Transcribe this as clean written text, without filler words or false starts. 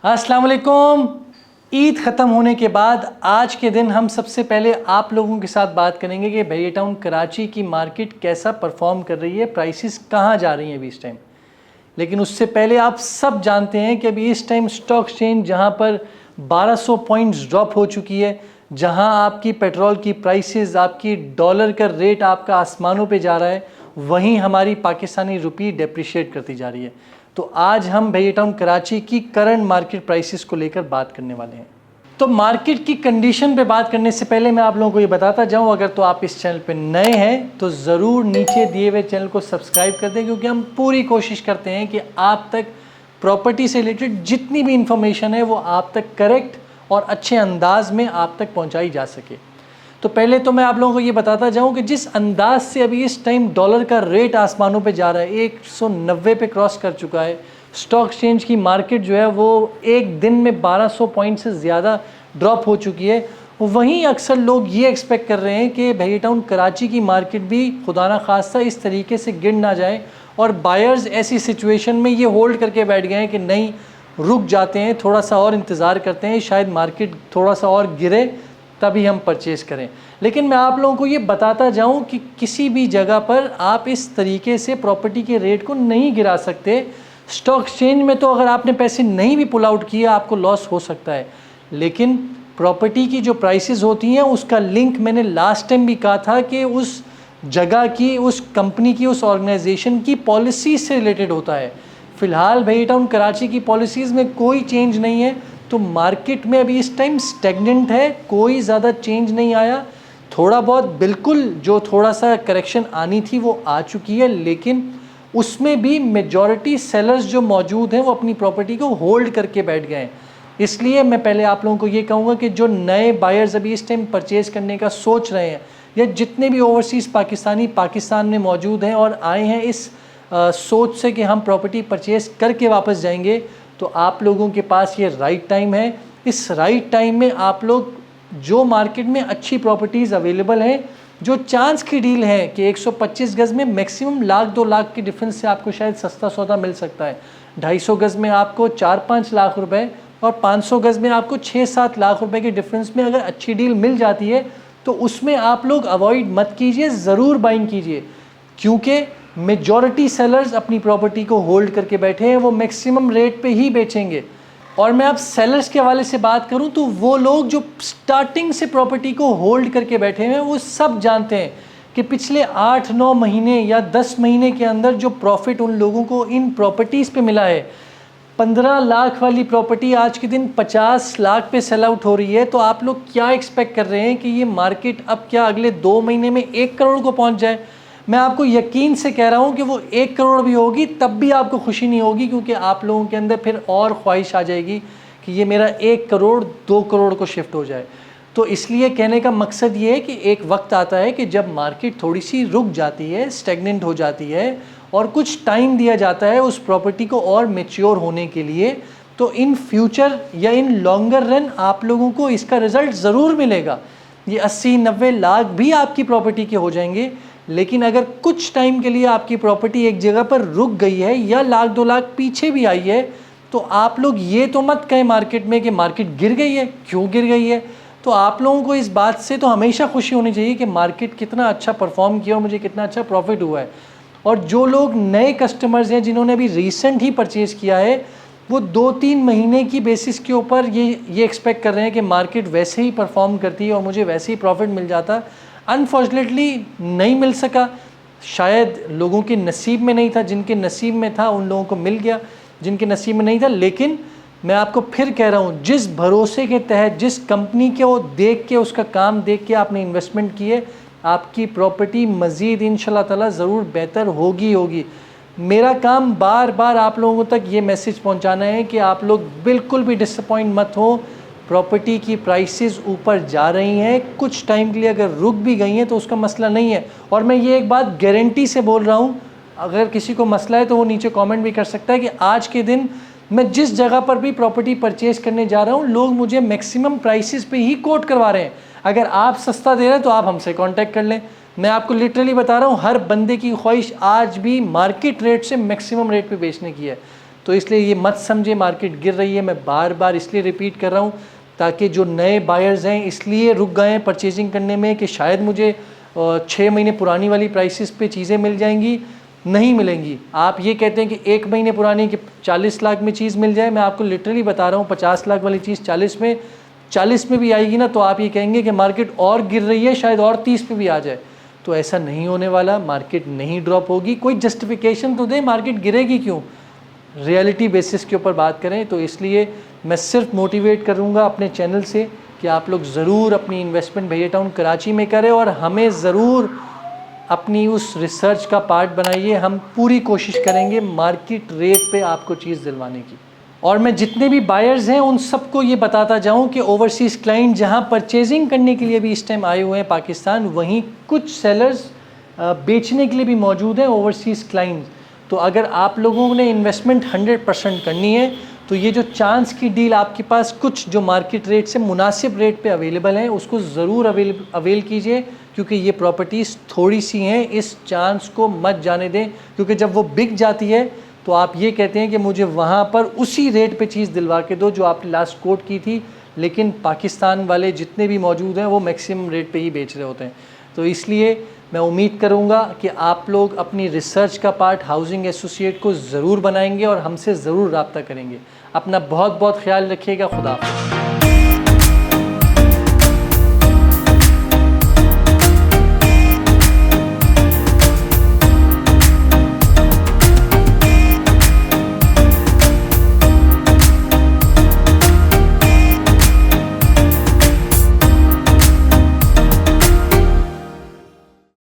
अस्सलाम वालेकुम। ईद ख़त्म होने के बाद आज के दिन हम सबसे पहले आप लोगों के साथ बात करेंगे कि भैया टाउन कराची की मार्केट कैसा परफॉर्म कर रही है, प्राइसेस कहाँ जा रही हैं अभी इस टाइम। लेकिन उससे पहले आप सब जानते हैं कि अभी इस टाइम स्टॉक एक्सचेंज जहाँ पर 1200 पॉइंट्स ड्रॉप हो चुकी है, जहाँ आपकी पेट्रोल की प्राइसेस, आपकी डॉलर का रेट आपका आसमानों पे जा रहा है, वहीं हमारी पाकिस्तानी रुपी डेप्रिशिएट करती जा रही है। तो आज हम भैया टाउन कराची की करंट मार्केट प्राइसेस को लेकर बात करने वाले हैं। तो मार्केट की कंडीशन पे बात करने से पहले मैं आप लोगों को ये बताता जाऊं, अगर तो आप इस चैनल पे नए हैं तो ज़रूर नीचे दिए हुए चैनल को सब्सक्राइब कर दें, क्योंकि हम पूरी कोशिश करते हैं कि आप तक प्रॉपर्टी से रिलेटेड जितनी भी इंफॉर्मेशन है वो आप तक करेक्ट और अच्छे अंदाज में आप तक पहुँचाई जा सके। तो पहले तो मैं आप लोगों को ये बताता जाऊं कि जिस अंदाज से अभी इस टाइम डॉलर का रेट आसमानों पे जा रहा है, 190 पे क्रॉस कर चुका है। स्टॉक एक्सचेंज की मार्केट जो है वो एक दिन में 1200 पॉइंट से ज़्यादा ड्रॉप हो चुकी है। वहीं अक्सर लोग ये एक्सपेक्ट कर रहे हैं कि भैया टाउन कराची की मार्केट भी खुदा ना खास्ता इस तरीके से गिर ना जाए, और बायर्स ऐसी सिचुएशन में ये होल्ड करके बैठ गए हैं कि नहीं, रुक जाते हैं, थोड़ा सा और इंतज़ार करते हैं, शायद मार्केट थोड़ा सा और गिरे तभी हम परचेज़ करें। लेकिन मैं आप लोगों को ये बताता जाऊं कि किसी भी जगह पर आप इस तरीके से प्रॉपर्टी के रेट को नहीं गिरा सकते। स्टॉक एक्सचेंज में तो अगर आपने पैसे नहीं भी पुल आउट किए आपको लॉस हो सकता है, लेकिन प्रॉपर्टी की जो प्राइसेस होती हैं उसका लिंक मैंने लास्ट टाइम भी कहा था कि उस जगह की, उस कंपनी की, उस ऑर्गेनाइजेशन की पॉलिसी से रिलेटेड होता है। फ़िलहाल भैया टाउन कराची की पॉलिसीज़ में कोई चेंज नहीं है, तो मार्केट में अभी इस टाइम स्टेगनेंट है, कोई ज़्यादा चेंज नहीं आया। थोड़ा बहुत बिल्कुल जो थोड़ा सा करेक्शन आनी थी वो आ चुकी है, लेकिन उसमें भी मेजॉरिटी सेलर्स जो मौजूद हैं वो अपनी प्रॉपर्टी को होल्ड करके बैठ गए हैं। इसलिए मैं पहले आप लोगों को ये कहूँगा कि जो नए बायर्स अभी इस टाइम परचेज़ करने का सोच रहे हैं, या जितने भी ओवरसीज़ पाकिस्तानी पाकिस्तान में मौजूद हैं और आए हैं इस सोच से कि हम प्रॉपर्टी परचेज़ करके वापस जाएंगे, तो आप लोगों के पास ये राइट टाइम है। इस राइट टाइम में आप लोग जो मार्केट में अच्छी प्रॉपर्टीज़ अवेलेबल हैं, जो चांस की डील है कि 125 गज़ में मैक्सिमम लाख 2 लाख के डिफरेंस से आपको शायद सस्ता सौदा मिल सकता है। 250 गज़ में आपको 4-5 लाख रुपए और 500 गज़ में आपको 6-7 लाख रुपए के डिफरेंस में अगर अच्छी डील मिल जाती है तो उसमें आप लोग अवॉइड मत कीजिए, ज़रूर बाइंग कीजिए, क्योंकि मेजॉरिटी सेलर्स अपनी प्रॉपर्टी को होल्ड करके बैठे हैं, वो मैक्सिमम रेट पे ही बेचेंगे। और मैं अब सेलर्स के हवाले से बात करूं तो वो लोग जो स्टार्टिंग से प्रॉपर्टी को होल्ड करके बैठे हैं वो सब जानते हैं कि पिछले 8-9 महीने या 10 महीने के अंदर जो प्रॉफिट उन लोगों को इन प्रॉपर्टीज़ पे मिला है, 15 लाख वाली प्रॉपर्टी आज के दिन 50 लाख पे सेल आउट हो रही है। तो आप लोग क्या एक्सपेक्ट कर रहे हैं कि ये मार्केट अब क्या अगले 2 महीने में 1 करोड़ को पहुंच जाए? मैं आपको यकीन से कह रहा हूँ कि वो 1 करोड़ भी होगी तब भी आपको खुशी नहीं होगी, क्योंकि आप लोगों के अंदर फिर और ख्वाहिश आ जाएगी कि ये मेरा 1 करोड़ 2 करोड़ को शिफ्ट हो जाए। तो इसलिए कहने का मकसद ये है कि एक वक्त आता है कि जब मार्केट थोड़ी सी रुक जाती है, स्टेगनेंट हो जाती है, और कुछ टाइम दिया जाता है उस प्रॉपर्टी को और मेच्योर होने के लिए, तो इन फ्यूचर या इन लॉन्गर रन आप लोगों को इसका रिज़ल्ट ज़रूर मिलेगा। ये 80-90 लाख भी आपकी प्रॉपर्टी के हो जाएंगे, लेकिन अगर कुछ टाइम के लिए आपकी प्रॉपर्टी एक जगह पर रुक गई है या लाख 2 लाख पीछे भी आई है, तो आप लोग ये तो मत कहें मार्केट में कि मार्केट गिर गई है, क्यों गिर गई है। तो आप लोगों को इस बात से तो हमेशा खुशी होनी चाहिए कि मार्केट कितना अच्छा परफॉर्म किया और मुझे कितना अच्छा प्रॉफिट हुआ है। और जो लोग नए कस्टमर्स हैं जिन्होंने अभी रिसेंट ही परचेज़ किया है, वो 2-3 महीने की बेसिस के ऊपर ये एक्सपेक्ट कर रहे हैं कि मार्केट वैसे ही परफॉर्म करती है और मुझे वैसे ही प्रॉफिट मिल जाता। अनफॉर्चुनेटली नहीं मिल सका, शायद लोगों के नसीब में नहीं था, जिनके नसीब में था उन लोगों को मिल गया, जिनके नसीब में नहीं था। लेकिन मैं आपको फिर कह रहा हूँ, जिस भरोसे के तहत, जिस कंपनी को देख के, उसका काम देख के आपने इन्वेस्टमेंट किए, आपकी प्रॉपर्टी मज़ीद इंशाल्लाह ताला ज़रूर बेहतर होगी। मेरा काम बार बार आप लोगों तक ये मैसेज पहुँचाना है कि आप लोग बिल्कुल भी डिसअपॉइंट मत हो। प्रॉपर्टी की प्राइसेस ऊपर जा रही हैं, कुछ टाइम के लिए अगर रुक भी गई हैं तो उसका मसला नहीं है। और मैं ये एक बात गारंटी से बोल रहा हूँ, अगर किसी को मसला है तो वो नीचे कमेंट भी कर सकता है कि आज के दिन मैं जिस जगह पर भी प्रॉपर्टी परचेज़ करने जा रहा हूँ, लोग मुझे मैक्सिमम प्राइसेस पे ही कोट करवा रहे हैं। अगर आप सस्ता दे रहे हैं तो आप हमसे कांटेक्ट कर लें। मैं आपको लिटरली बता रहा हूँ, हर बंदे की ख्वाहिश आज भी मार्केट रेट से मैक्सिमम रेट पे बेचने की है। तो इसलिए ये मत समझे मार्केट गिर रही है। मैं बार बार इसलिए रिपीट कर रहा हूँ ताकि जो नए बायर्स हैं इसलिए रुक गए हैं परचेजिंग करने में कि शायद मुझे 6 महीने पुरानी वाली प्राइसेस पे चीज़ें मिल जाएंगी, नहीं मिलेंगी। आप ये कहते हैं कि 1 महीने पुरानी कि 40 लाख में चीज़ मिल जाए, मैं आपको लिटरली बता रहा हूँ 50 लाख वाली चीज़ 40 में भी आएगी ना तो आप ये कहेंगे कि मार्केट और गिर रही है, शायद और 30 पे भी आ जाए। तो ऐसा नहीं होने वाला, मार्केट नहीं ड्रॉप होगी। कोई जस्टिफिकेशन तो दे मार्केट गिरेगी क्यों, रियलिटी बेसिस के ऊपर बात करें। तो इसलिए मैं सिर्फ मोटिवेट करूंगा अपने चैनल से कि आप लोग ज़रूर अपनी इन्वेस्टमेंट भैया टाउन कराची में करें और हमें ज़रूर अपनी उस रिसर्च का पार्ट बनाइए। हम पूरी कोशिश करेंगे मार्केट रेट पे आपको चीज़ दिलवाने की। और मैं जितने भी बायर्स हैं उन सबको ये बताता जाऊं कि ओवरसीज़ क्लाइंट जहां परचेजिंग करने के लिए भी इस टाइम आए हुए हैं पाकिस्तान, वहीं कुछ सेलर्स बेचने के लिए भी मौजूद हैं ओवरसीज़ क्लाइंट। तो अगर आप लोगों ने इन्वेस्टमेंट 100% करनी है तो ये जो चांस की डील आपके पास कुछ जो मार्केट रेट से मुनासिब रेट पे अवेलेबल हैं उसको ज़रूर अवेल कीजिए, क्योंकि ये प्रॉपर्टीज़ थोड़ी सी हैं। इस चांस को मत जाने दें, क्योंकि जब वो बिक जाती है तो आप ये कहते हैं कि मुझे वहाँ पर उसी रेट पे चीज़ दिलवा के दो जो आपने लास्ट कोट की थी, लेकिन पाकिस्तान वाले जितने भी मौजूद हैं वो मैक्सिमम रेट पे ही बेच रहे होते हैं। तो इसलिए मैं उम्मीद करूँगा कि आप लोग अपनी रिसर्च का पार्ट हाउसिंग एसोसिएट को ज़रूर बनाएंगे और हमसे ज़रूर रब्ता करेंगे। अपना बहुत बहुत ख्याल रखिएगा। खुदा हाफ़िज़।